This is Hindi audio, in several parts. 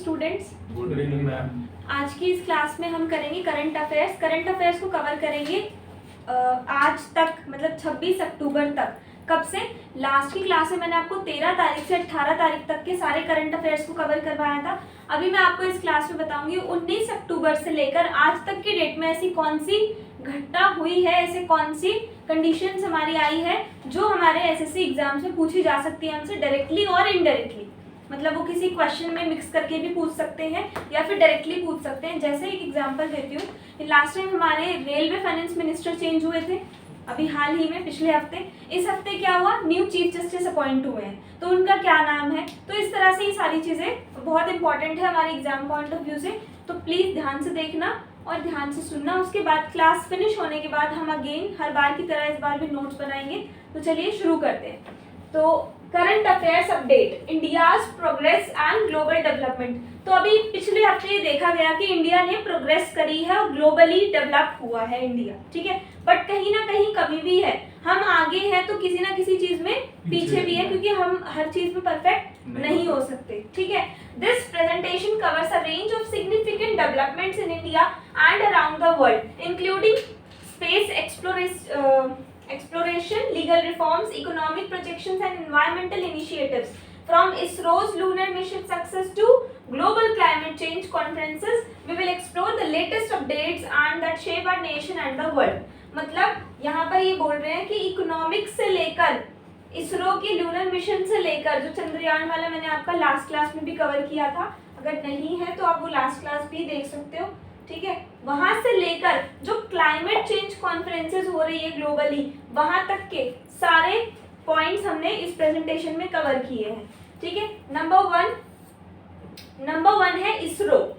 स्टूडेंट्स। Good evening ma'am. आज की इस क्लास में हम करेंगे करंट अफेयर्स। करंट अफेयर्स को कवर करेंगे आज तक, मतलब 26 अक्टूबर तक। कब से? लास्ट की क्लास में मैंने आपको 13 तारीख से 18 तारीख तक के सारे करंट अफेयर्स को कवर करवाया था। अभी मैं आपको इस क्लास में बताऊंगी 19 अक्टूबर से लेकर आज तक की डेट में ऐसी कौन सी घटना हुई है, ऐसे कौन सी कंडीशंस हमारी आई है जो हमारे एसएससी एग्जाम्स में पूछी जा सकती है हमसे डायरेक्टली और इनडायरेक्टली। मतलब वो किसी क्वेश्चन में मिक्स करके भी पूछ सकते हैं या फिर डायरेक्टली पूछ सकते हैं। जैसे एक एग्जांपल देती हूँ, लास्ट टाइम हमारे रेलवे फाइनेंस मिनिस्टर चेंज हुए थे अभी हाल ही में, पिछले हफ्ते। इस हफ्ते क्या हुआ? न्यू चीफ जस्टिस अपॉइंट हुए हैं, तो उनका क्या नाम है। तो इस तरह से ये सारी चीज़ें बहुत इंपॉर्टेंट है हमारे एग्जाम पॉइंट ऑफ व्यू से। तो प्लीज़ ध्यान से देखना और ध्यान से सुनना। उसके बाद क्लास फिनिश होने के बाद हम अगेन हर बार की तरह इस बार भी नोट्स बनाएंगे। तो चलिए शुरू करते हैं। तो current affairs update, India's progress and global development. तो अभी पिछले हफ्ते ये देखा गया कि इंडिया ने प्रोग्रेस करी है और ग्लोबली डेवलप हुआ है इंडिया, ठीक है। बट कहीं ना कहीं कमी भी है, हम आगे हैं तो किसी ना किसी चीज में पीछे भी है, क्योंकि हम हर चीज में परफेक्ट नहीं हो सकते, ठीक है। This presentation covers a range of significant developments in India and around the world, including space exploration, legal reforms, economic projections and environmental initiatives. From ISRO's lunar mission success to global climate change conferences, we will explore the latest updates and that shape our nation and the world. मतलब यहाँ पर ये बोल रहे हैं कि इकोनॉमिक्स से लेकर इसरो की लूनर मिशन से लेकर जो चंद्रयान वाला मैंने आपका लास्ट क्लास में भी कवर किया था, अगर नहीं है तो आप वो लास्ट क्लास भी देख सकते हो, ठीक है। वहां से लेकर जो क्लाइमेट चेंज कॉन्फ्रेंसेस हो रही है ग्लोबली, वहां तक के सारे पॉइंट्स हमने इस प्रेजेंटेशन में कवर किए हैं, ठीक है। नंबर वन है ISRO,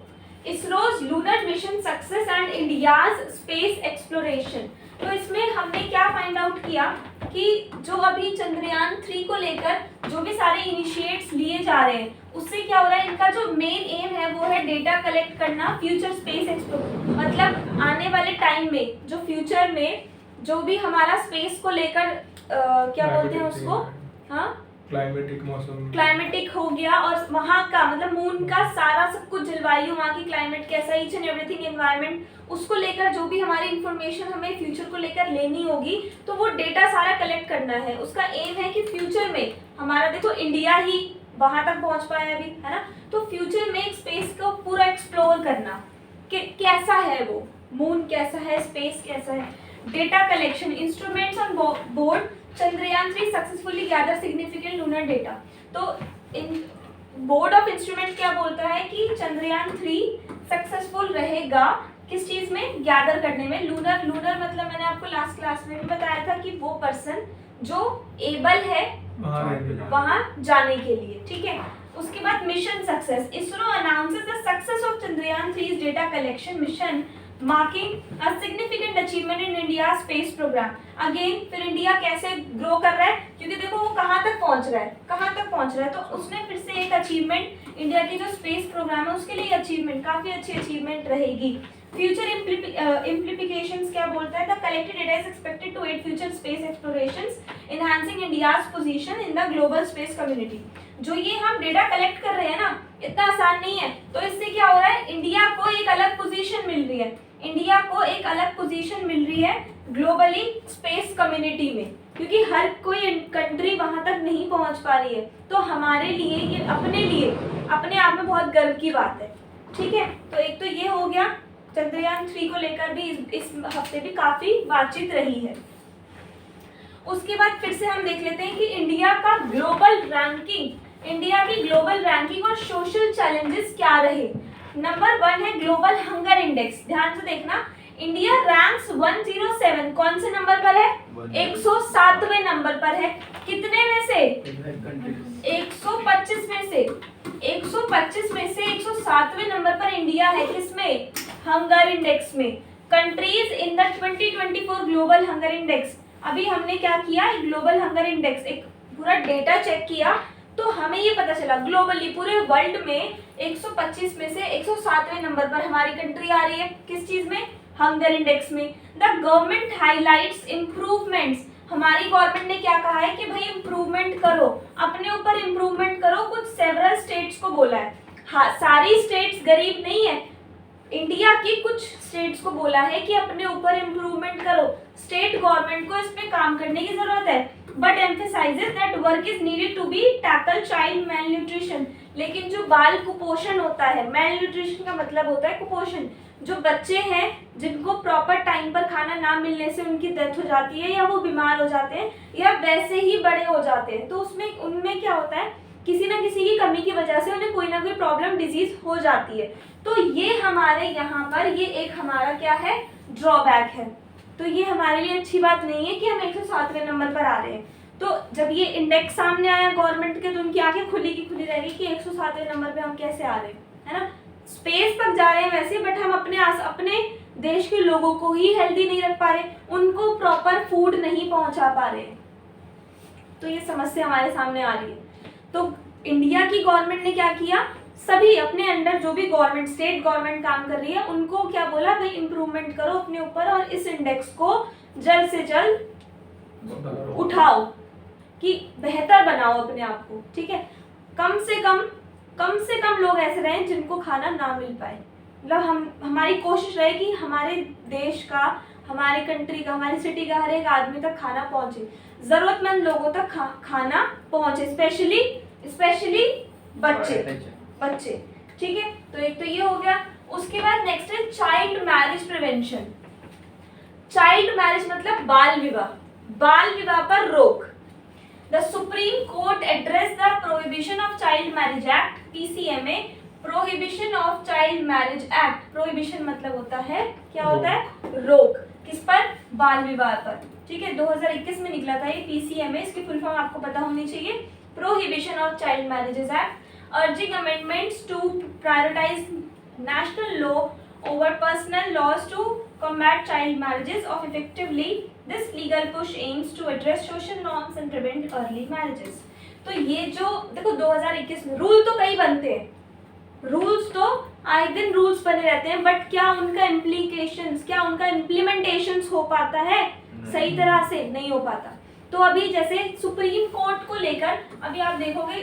ISRO's lunar mission success and India's space exploration. तो इसमें हमने क्या फाइंड आउट किया कि जो अभी चंद्रयान 3 को लेकर जो भी सारे इनिशिएट्स लिए जा रहे हैं, उससे क्या हो रहा है, इनका जो मेन एम है वो है डेटा कलेक्ट करना, फ्यूचर स्पेस एक्सप्लोर। मतलब आने वाले टाइम में जो फ्यूचर में जो भी हमारा स्पेस को लेकर क्या बोलते हैं उसको, हाँ, क्लाइमेटिक मौसम, क्लाइमेटिक हो गया, और वहाँ का मतलब मून का सारा सब कुछ, जलवायु, वहाँ की क्लाइमेट कैसा, ईच एंड एवरीथिंग एनवायरनमेंट, उसको लेकर जो भी हमारी इंफॉर्मेशन हमें फ्यूचर को लेकर लेनी होगी, तो वो डेटा सारा कलेक्ट करना है। उसका एम है कि फ्यूचर में हमारा, देखो इंडिया ही वहां तक पहुंच पाया अभी, है ना। तो फ्यूचर में स्पेस को पूरा एक्सप्लोर करना कि कैसा है वो मून, कैसा है स्पेस, कैसा है। Data collection, instruments on board Chandrayaan 3 successfully gather significant lunar data. तो इन बोर्ड ऑफ इंस्ट्रूमेंट क्या बोलता है कि चंद्रयान 3 सक्सेसफुल रहेगा किस चीज में? गैदर करने में। लूनर मतलब मैंने आपको लास्ट क्लास में भी बताया था कि वो पर्सन जो एबल है वहां जाने के लिए, ठीक है। उसके बाद mission success, ISRO announces the success of Chandrayaan 3 data collection mission marking a significant achievement in India space program. Again फिर इंडिया कैसे ग्रो कर रहा है, क्योंकि देखो वो कहाँ तक पहुंच रहा है, तो उसने फिर से एक अचीवमेंट, इंडिया की जो स्पेस प्रोग्राम है उसके लिए अचीवमेंट, काफी अच्छी अचीवमेंट रहेगी। फ्यूचर implications क्या बोलता है? The collected data is expected to aid future space explorations enhancing India's position in the global space community. जो ये हम डेटा कलेक्ट कर रहे हैं ना, इतना आसान नहीं है। तो इससे क्या हो रहा है, इंडिया को एक अलग पोजीशन मिल रही है, इंडिया को एक अलग पोजीशन मिल रही है ग्लोबली स्पेस कम्युनिटी में, क्योंकि हर कोई कंट्री वहां तक नहीं पहुंच पा रही है। तो हमारे लिए ये अपने आप में बहुत गर्व की बात है, ठीक है। तो एक तो ये हो गया, चंद्रयान 3 को लेकर भी इस हफ्ते भी काफी बातचीत रही है। उसके बाद फिर से हम देख लेते हैं कि इंडिया की ग्लोबल रैंकिंग और सोशल चैलेंजेस क्या रहे। नंबर 1 है ग्लोबल हंगर इंडेक्स। ध्यान से देखना, इंडिया रैंक्स 107, कौन से नंबर पर है? 107वें नंबर पर है। कितने में से? 125 में से 125 में से 107वें नंबर पर इंडिया है। किसमें? हंगर इंडेक्स में। Countries in the 2024 global hunger index. अभी हमने क्या किया, ग्लोबल हंगर इंडेक्स एक पूरा डेटा चेक किया, तो हमें ये पता चला ग्लोबली पूरे वर्ल्ड में 125 में से 107वें नंबर पर हमारी कंट्री आ रही है। किस चीज में? हंगर इंडेक्स में। The government highlights improvements. हमारी गवर्नमेंट ने क्या कहा है कि भाई इम्प्रूवमेंट करो, अपने ऊपर इम्प्रूवमेंट करो। कुछ सेवरल स्टेट्स को बोला है, हाँ, सारी स्टेट्स गरीब नहीं है। इंडिया की कुछ स्टेट्स को बोला है कि अपने ऊपर इम्प्रूवमेंट करो, स्टेट गवर्नमेंट को इस पे काम करने की जरूरत है, but emphasizes that work is needed to be tackle child malnutrition. लेकिन जो बाल कुपोषण होता है, मेल न्यूट्रिशन का मतलब होता है कुपोषण, जो बच्चे हैं जिनको प्रॉपर टाइम पर खाना ना मिलने से उनकी डेथ हो जाती है या वो बीमार हो जाते हैं या वैसे ही बड़े हो जाते हैं, तो उसमें उनमें क्या होता है, किसी ना किसी की कमी की वजह से उन्हें कोई ना कोई प्रॉब्लम डिजीज हो जाती है। तो ये हमारे यहाँ पर ये एक हमारा क्या है, ड्रॉबैक है। तो ये हमारे लिए अच्छी बात नहीं है कि हम 107वें नंबर पर आ रहे हैं। तो जब ये इंडेक्स सामने आया गवर्नमेंट के तो उनकी आंखें खुली की खुली रहेगी कि 107वें नंबर पे हम कैसे आ रहे हैं, है ना। स्पेस तक जा रहे हैं वैसे, बट हम अपने देश के लोगों को ही हेल्दी नहीं रख पा रहे, उनको प्रॉपर फूड नहीं पहुंचा पा रहे, तो ये समस्या हमारे सामने आ रही है। तो इंडिया की गवर्नमेंट ने क्या किया, सभी अपने अंडर जो भी गवर्नमेंट, स्टेट गवर्नमेंट काम कर रही है उनको क्या बोला, भाई इम्प्रूवमेंट करो अपने ऊपर और इस इंडेक्स को जल्द से जल्द उठाओ कि बेहतर बनाओ अपने आप को, ठीक है। कम से कम लोग ऐसे रहें जिनको खाना ना मिल पाए, मतलब हमारी कोशिश रहे कि हमारे देश का, हमारे कंट्री का, हमारी सिटी का हर एक आदमी तक खाना पहुंचे, जरूरतमंद लोगों तक खाना पहुंचे, स्पेशली बच्चे, ठीक है। तो एक तो ये हो गया। उसके बाद नेक्स्ट है child marriage prevention. Child marriage मतलब बाल विवाह पर रोक। The Supreme Court addressed the Prohibition of Child Marriage Act (PCMA). Prohibition of Child Marriage Act, Prohibition मतलब होता है, क्या होता है, रोक, किस पर, बाल विवाह पर, ठीक है। 2021 में निकला था ये PCMA, इसकी फुल फॉर्म आपको पता होनी चाहिए, Prohibition of Child Marriages Act, urging amendments to prioritize national law over personal laws to combat child marriages of effectively. This legal push aims to address social norms and prevent early marriages. तो ये जो देखो 2021 में रूल तो कई बनते हैं, रूल्स तो आए दिन रूल्स बने रहते हैं, बट क्या उनका इम्प्लीकेशंस, क्या उनका इम्प्लीमेंटेशंस हो पाता है, सही तरह से नहीं हो पाता। तो अभी जैसे सुप्रीम कोर्ट को लेकर अभी आप देखोगे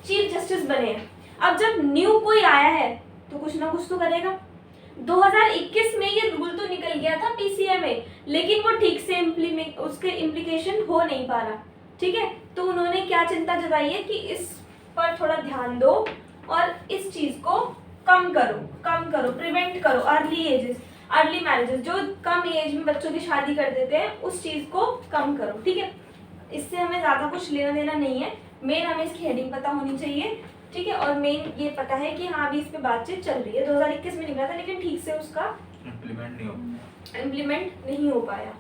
चीफ जस्टिस बने हैं, अब जब न्यू कोई आया है तो कुछ ना कुछ तो करेगा। 2021 में ये रूल तो निकल गया था PCMA, लेकिन वो ठीक से उसके इम्प्लीकेशन हो नहीं पा रहा, ठीक है। तो उन्होंने क्या चिंता जताई है कि इस पर थोड़ा ध्यान दो और इस चीज को कम करो, प्रिवेंट करो अर्ली मैरिजेस, जो कम एज में बच्चों की शादी कर देते हैं उस चीज को कम करो, ठीक है। इससे हमें ज्यादा कुछ लेना देना नहीं है, मेन हमें इसकी हेडिंग पता होनी चाहिए, ठीक है। और मेन ये पता है कि हाँ अभी इस पे बातचीत चल रही है, 2021 में निकला था लेकिन ठीक से उसका इम्प्लीमेंट नहीं हो पाया।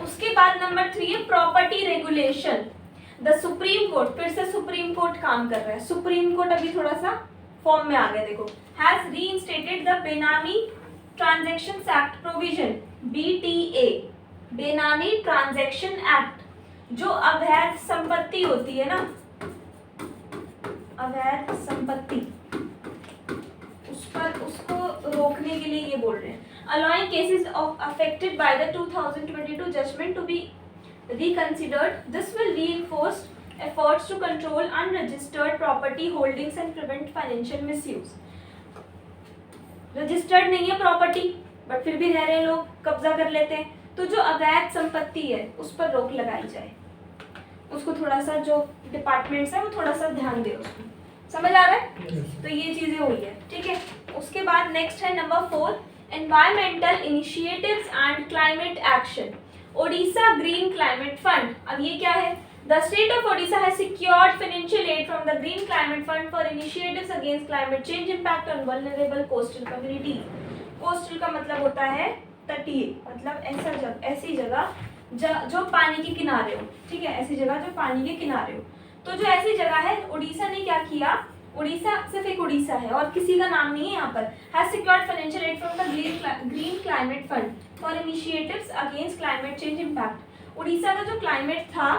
उसके बाद नंबर 3 है property regulation. The Supreme court, फिर से सुप्रीम कोर्ट काम कर रहा है, सुप्रीम कोर्ट अभी थोड़ा सा फॉर्म में आ गया, देखो, हैज रीइंस्टेटेड द बेनामी ट्रांजैक्शंस एक्ट प्रोविजन, BTA, बेनामी ट्रांजैक्शन एक्ट। जो अवैध संपत्ति होती है ना, अवैध संपत्ति, उसको रोकने के लिए ये बोल रहे हैं, allowing cases of affected by the 2022 judgment to be reconsidered. This will reinforce efforts to control unregistered property holdings and prevent financial misuse. Registered नहीं है प्रॉपर्टी बट फिर भी रह रहे लोग, कब्जा कर लेते हैं, तो जो अवैध संपत्ति है उस पर रोक लगाई जाए, उसको थोड़ा सा जो डिपार्टमेंट्स है वो थोड़ा सा ध्यान दे, उसको समझ आ रहा है। तो ये चीजें हुई है, ठीक है। उसके बाद नेक्स्ट है number 4, environmental initiatives and climate action, Odisha green climate fund. अब ये क्या है, the state of Odisha has secured financial aid from the green climate fund for initiatives against climate change impact on vulnerable coastal communities. Coastal का मतलब होता है तटीय, मतलब ऐसी जगह जो पानी के किनारे हो, ठीक है, ऐसी जगह जो पानी के किनारे हो। तो जो ऐसी जगह है, उड़ीसा ने क्या किया, उड़ीसा सिर्फ एक उड़ीसा है और किसी का नाम नहीं है यहाँ पर, has secured financial aid from the green climate fund for initiatives against climate change impact. Orissa का जो क्लाइमेट था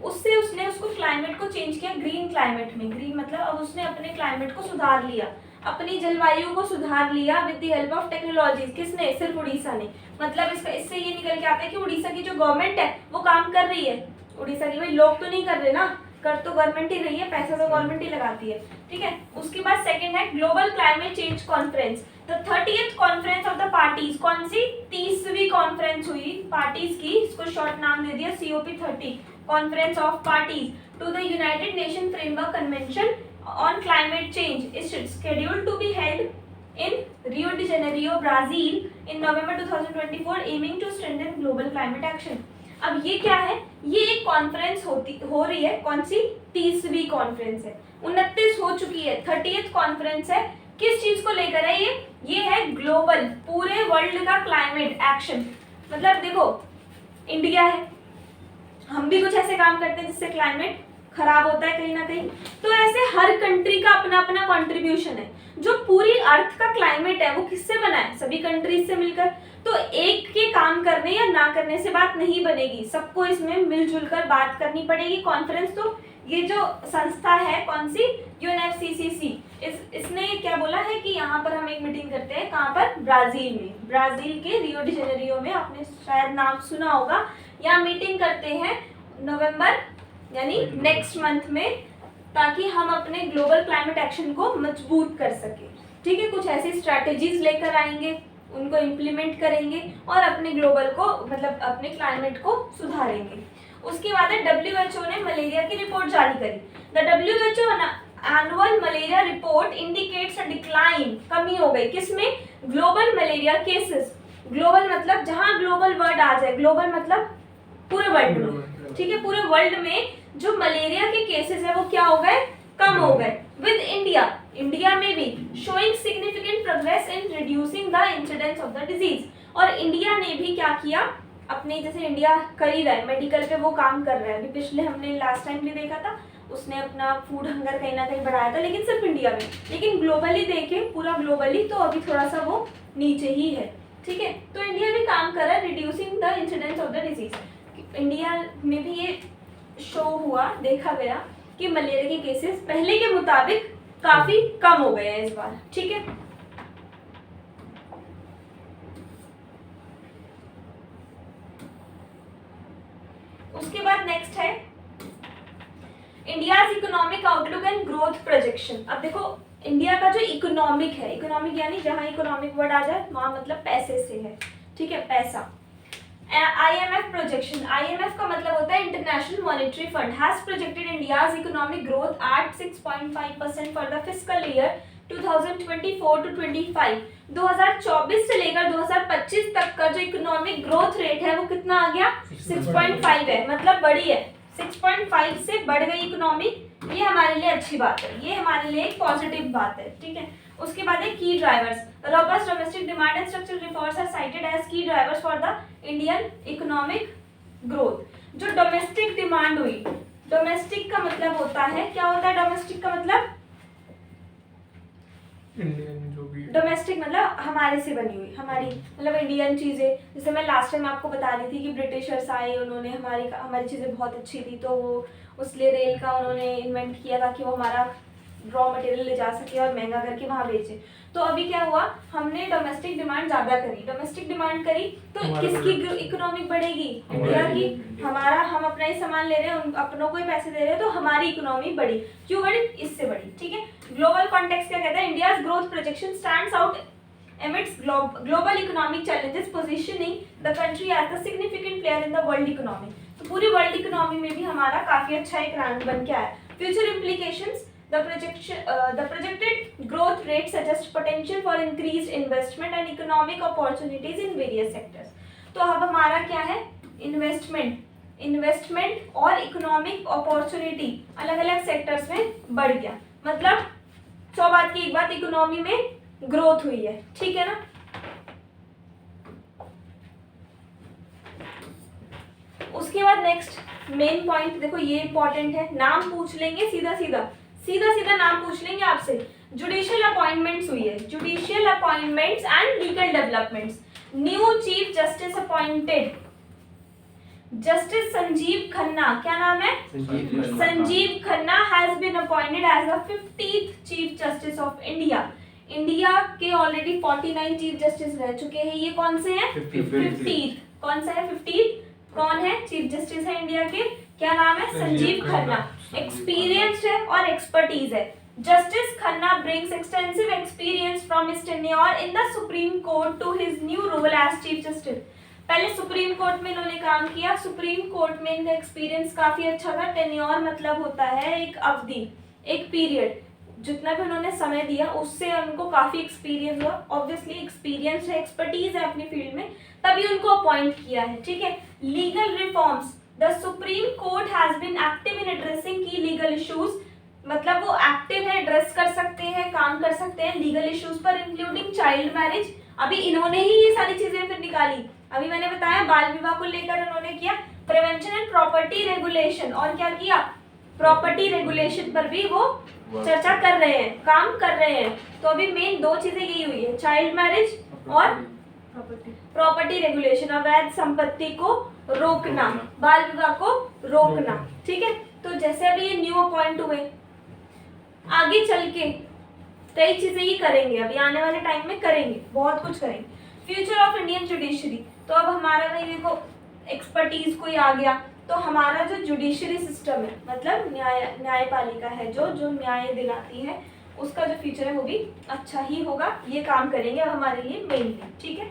उससे उसने उसको क्लाइमेट को चेंज किया ग्रीन क्लाइमेट में। ग्रीन मतलब अब उसने अपने क्लाइमेट को सुधार लिया, अपनी जलवायु को सुधार लिया with the help of technologies. किसने, सिर्फ उड़ीसा ने। मतलब इससे ये निकल के आता है कि उड़ीसा की जो गवर्नमेंट है वो काम कर रही है, उड़ीसा की, भाई लोग तो नहीं कर रहे ना, कर तो गवर्नमेंट ही रही है, पैसा तो गवर्नमेंट ही लगाती है, ठीक है। उसके बाद सेकंड है global climate change conference, the 30th conference of the parties. कौन सी? 30वीं कॉन्फ्रेंस हुई पार्टीज की, इसको शॉर्ट नाम दे दिया COP30, Conference of Parties to the United Nation Framework Convention on Climate Change is scheduled to be held in Rio de Janeiro, Brazil in November 2024 aiming to strengthen global climate action। अब ये क्या है? ये एक कॉन्फ्रेंस हो रही है, कौन सी? 30वीं कॉन्फ्रेंस है, 29 हो चुकी है, 30th कॉन्फ्रेंस है। किस चीज को लेकर है ये है ग्लोबल, पूरे वर्ल्ड का क्लाइमेट एक्शन। मतलब देखो इंडिया है, हम भी कुछ ऐसे काम करते हैं जिससे क्लाइमेट खराब होता है कहीं ना कहीं, तो ऐसे हर कंट्री का अपना अपना कंट्रीब्यूशन है। जो पूरी अर्थ का क्लाइमेट है वो किससे बना है? सभी कंट्रीज से मिलकर। तो एक के काम करने या ना करने से बात नहीं बनेगी, सबको इसमें मिलजुल कर बात करनी पड़ेगी। कॉन्फ्रेंस तो ये जो संस्था है कौन सी? UNFCCC, इसने क्या बोला है कि यहाँ पर हम एक मीटिंग करते हैं, कहाँ पर? ब्राजील में, ब्राजील के रियो डी जेनेरियो में, आपने शायद नाम सुना होगा। यहाँ मीटिंग करते हैं नवंबर यानी नेक्स्ट मंथ में, ताकि हम अपने ग्लोबल क्लाइमेट एक्शन को मजबूत कर सके, ठीक है। कुछ ऐसी स्ट्रैटेजीज लेकर आएंगे, उनको इम्प्लीमेंट करेंगे और अपने ग्लोबल को मतलब अपने क्लाइमेट को सुधारेंगे। उसके बाद है WHO ने मलेरिया की रिपोर्ट जारी करी। The WHO annual malaria report indicates a decline, कमी हो गई किसमें? Global malaria cases. ग्लोबल मतलब जहां ग्लोबल वर्ड आ जाए, ग्लोबल मतलब पूरे वर्ल्ड में, ठीक है। पूरे वर्ल्ड में जो मलेरिया के केसेस है वो क्या हो गए? कम हो गए। विद इंडिया में भी showing significant progress in reducing the incidence of the disease. और इंडिया ने भी क्या किया? अपने जैसे इंडिया कर ही रहा है, मेडिकल पे वो काम कर रहा है। अभी पिछले हमने लास्ट टाइम भी देखा था, उसने अपना फूड हंगर कहीं ना कहीं बढ़ाया था, लेकिन सिर्फ इंडिया में। लेकिन ग्लोबली देखें, पूरा ग्लोबली तो अभी थोड़ा सा वो नीचे ही है, ठीक है। तो इंडिया भी काम कर रहा है reducing the incidence of the disease. India में भी ये शो हुआ, देखा गया कि मलेरिया के केसेस पहले के मुताबिक काफी कम हो गए हैं इस बार, ठीक है। उसके बाद नेक्स्ट है India's economic outlook and growth projection. अब देखो इंडिया का जो इकोनॉमिक है, इकोनॉमिक यानी जहां इकोनॉमिक वर्ड आ जाए वहां मतलब पैसे से है, ठीक है, पैसा। IMF प्रोजेक्शन, IMF का मतलब होता है international monetary fund, has projected India's economic growth at 6.5% for the fiscal year 2024 to 25। 2024 से लेकर 2025 तक का जो इकोनॉमिक ग्रोथ रेट है वो कितना आ गया? 6.5 है, मतलब बढ़ी है। 6.5 से बढ़ गई इकोनॉमी, ये हमारे लिए अच्छी बात है, ये हमारे लिए एक पॉजिटिव बात है, ठीक है। उसके बाद है key drivers, robust domestic demand and structural reforms are cited as key drivers for the Indian economic growth. जो डोमेस्टिक डिमांड हुई, डोमेस्टिक का मतलब होता है, क्या होता है डोमेस्टिक का मतलब? इंडियन जो भी डोमेस्टिक मतलब हमारे से बनी हुई, हमारी मतलब इंडियन चीज़ें। जैसे मैं लास्ट टाइम आपको बता रही थी कि ब्रिटिशर्स आए, उन्होंने हमारी चीज़ें बहुत अच्छी थी, तो वो उसलिए रेल का उन्होंने इन्वेंट किया था कि वो हमारा रॉ मटेरियल ले जा सके और महंगा करके वहाँ बेचे। तो अभी क्या हुआ, हमने डोमेस्टिक डिमांड ज़्यादा करी, डोमेस्टिक डिमांड करी तो किसकी इकोनॉमिक बढ़ेगी? इंडिया की। हम अपना ही सामान ले रहे हैं, उन अपनों को ही पैसे दे रहे हैं, तो हमारी इकोनॉमी बढ़ी। क्यों बढ़ी? इससे बढ़ी, ठीक है। ग्लोबल कॉन्टेक्स्ट क्या कहता है? India's growth projection stands out amidst global economic challenges, positioning the country as a significant player in the world economy। तो पूरी वर्ल्ड इकोनॉमी में भी हमारा काफी अच्छा एक रैंक बन के आया। Future implications, the projected growth rate suggests potential for increased investment and economic opportunities in various sectors। तो अब हमारा क्या है? इन्वेस्टमेंट और इकोनॉमिक अपॉर्चुनिटी अलग अलग सेक्टर्स में बढ़ गया। मतलब 100 बात की एक बात, इकोनॉमी में ग्रोथ हुई है, ठीक है ना। उसके बाद नेक्स्ट मेन पॉइंट देखो, ये इंपॉर्टेंट है, नाम पूछ लेंगे सीधा सीधा नाम पूछ लेंगे आपसे। जुडिशियल अपॉइंटमेंट्स हुई है, judicial appointments and legal developments. New chief justice appointed, justice Sanjiv Khanna, क्या नाम है? Sanjiv Khanna has been appointed as the 50th Chief Justice of India. India के ऑलरेडी 49 चीफ जस्टिस रह चुके हैं, ये कौन से हैं? 50th। कौन सा है 50th? कौन है चीफ जस्टिस है इंडिया के? क्या नाम है? संजीव खन्ना। एक्सपीरियंस्ड है और एक्सपर्टीज है। Justice Khanna brings extensive experience from his tenure in the Supreme Court to his new role as Chief Justice. पहले सुप्रीम कोर्ट में इन्होंने काम किया। सुप्रीम कोर्ट में इनका एक्सपीरियंस काफी अच्छा था। टेन्योर मतलब होता है एक अवधि, एक पीरियड, जितना भी उन्होंने समय दिया उससे उनको काफी एक्सपीरियंस हुआ। ऑब्वियसली एक्सपीरियंस है, एक्सपर्टीज है अपनी फील्ड में, तभी उनको अपॉइंट किया है। ठीक है। Legal reforms, the Supreme Court has been active in addressing key legal issues, मतलब वो एक्टिव है, एड्रेस कर सकते हैं, काम कर सकते हैं लीगल इश्यूज पर, इंक्लूडिंग चाइल्ड मैरिज। अभी इन्होंने ही ये सारी चीजें फिर निकाली। अभी मैंने बताया बाल विवाह को लेकर उन्होंने किया। प्रिवेंशन एंड प्रॉपर्टी रेगुलेशन, और क्या किया? प्रॉपर्टी रेगुलेशन पर भी वो चर्चा कर रहे हैं, काम कर रहे हैं। तो अभी मेन दो चीजें यही हुई है, चाइल्ड मैरिज और प्रॉपर्टी रेगुलेशन, अवैध संपत्ति को रोकना, बाल विवाह को रोकना। ठीक है। तो जैसे अभी ये न्यू अपॉइंट हुए, आगे चल के कई चीजें ही करेंगे, अभी आने वाले टाइम में करेंगे, बहुत कुछ करेंगे। फ्यूचर ऑफ इंडियन जुडिशरी, तो अब हमारा भाई देखो एक्सपर्टीज कोई आ गया, तो हमारा जो जुडिशरी सिस्टम है, मतलब न्यायपालिका है जो न्याय दिलाती है, उसका जो फ्यूचर है वो भी अच्छा ही होगा। ये काम करेंगे अब हमारे लिए मेनली। ठीक है।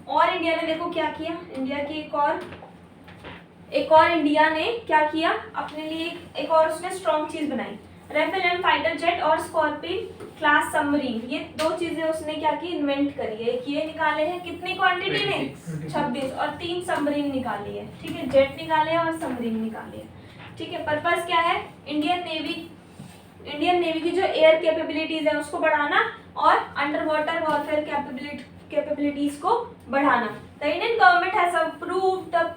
और इंडिया ने देखो क्या किया, इंडिया की एक और इंडिया ने क्या किया अपने लिए, एक और उसने स्ट्रॉन्ग चीज बनाई, राइफल एंड फाइटर जेट और स्कॉर्पियन क्लास सबमरीन। ये दो चीजें उसने क्या की, इन्वेंट करी है। एक ये निकाले हैं कितनी क्वांटिटी में, 26, और 3 सबमरीन निकाली है। ठीक है। जेट निकाले हैं और सबमरीन निकाले हैं। ठीक है। पर्पस क्या है? इंडियन नेवी की जो एयर कैपेबिलिटीज है उसको बढ़ाना और अंडर वाटर वॉरफेयर कैपेबिलिटीज को बढ़ाना। The Indian government has approved the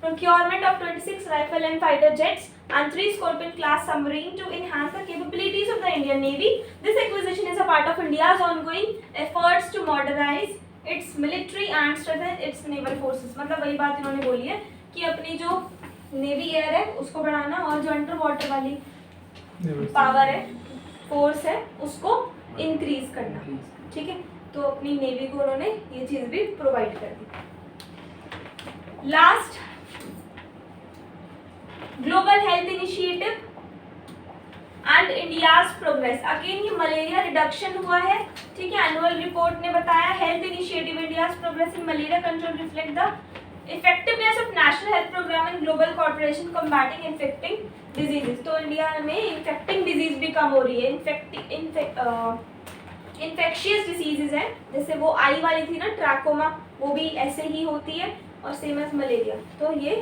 procurement of 26 rifle and fighter jets and 3 Scorpion class submarine to enhance the capabilities of the Indian Navy. This acquisition is a part of India's ongoing efforts to modernize its military and strengthen its naval forces. मतलब वही बात इन्होंने बोली है कि अपनी जो नेवी एयर है उसको बढ़ाना और जो अंडर वाटर वाली पावर है, फोर्स है, उसको इंक्रीज करना। ठीक है। तो अपनी नेवी को उन्होंने ये चीज भी प्रोवाइड कर दी। Last, global health initiative and India's progress. Again ये मलेरिया रिडक्शन हुआ है। ठीक है। एनुअल रिपोर्ट ने बताया health initiative India's progress in malaria control reflect the effectiveness of national health programme in global cooperation combatting infecting diseases. तो इंडिया में इन्फेक्टिंग डिजीज भी कम हो रही है। इन्फेक्शियस डिसीजेज है, जैसे वो आई वाली थी ना, ट्रैकोमा, वो भी ऐसे ही होती है, और सेम एज मलेरिया, तो ये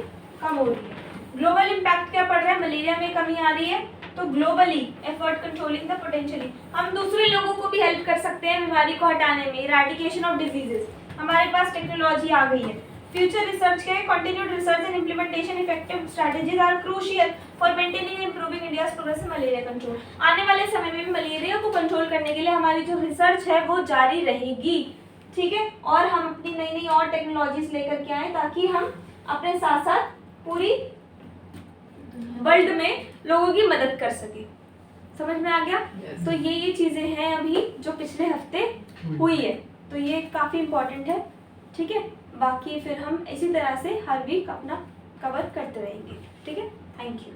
कम हो रही है। ग्लोबल इम्पैक्ट क्या पड़ रहा है? मलेरिया में कमी आ रही है, तो globally effort controlling the potentially, हम दूसरे लोगों को भी हेल्प कर सकते हैं बीमारी को हटाने में। इरेडिकेशन ऑफ डिजीजेस, हमारे पास टेक्नोलॉजी आ गई है। फ्यूचर रिसर्च क्या है? Continued research and implementation effective strategies are crucial for maintaining and improving India's progress in malaria control. आने वाले समय में भी मलेरिया को कंट्रोल करने के लिए हमारी जो रिसर्च है वो जारी रहेगी। ठीक है। और हम अपनी नई नई और टेक्नोलॉजीज लेकर के आए, ताकि हम अपने साथ साथ पूरी वर्ल्ड में लोगों की मदद कर सके। समझ में आ गया? तो ये चीजें हैं अभी जो पिछले हफ्ते हुई है, तो ये काफी इम्पोर्टेंट है। ठीक है। बाकी फिर हम इसी तरह से हर वीक अपना कवर करते रहेंगे। ठीक है। Thank you.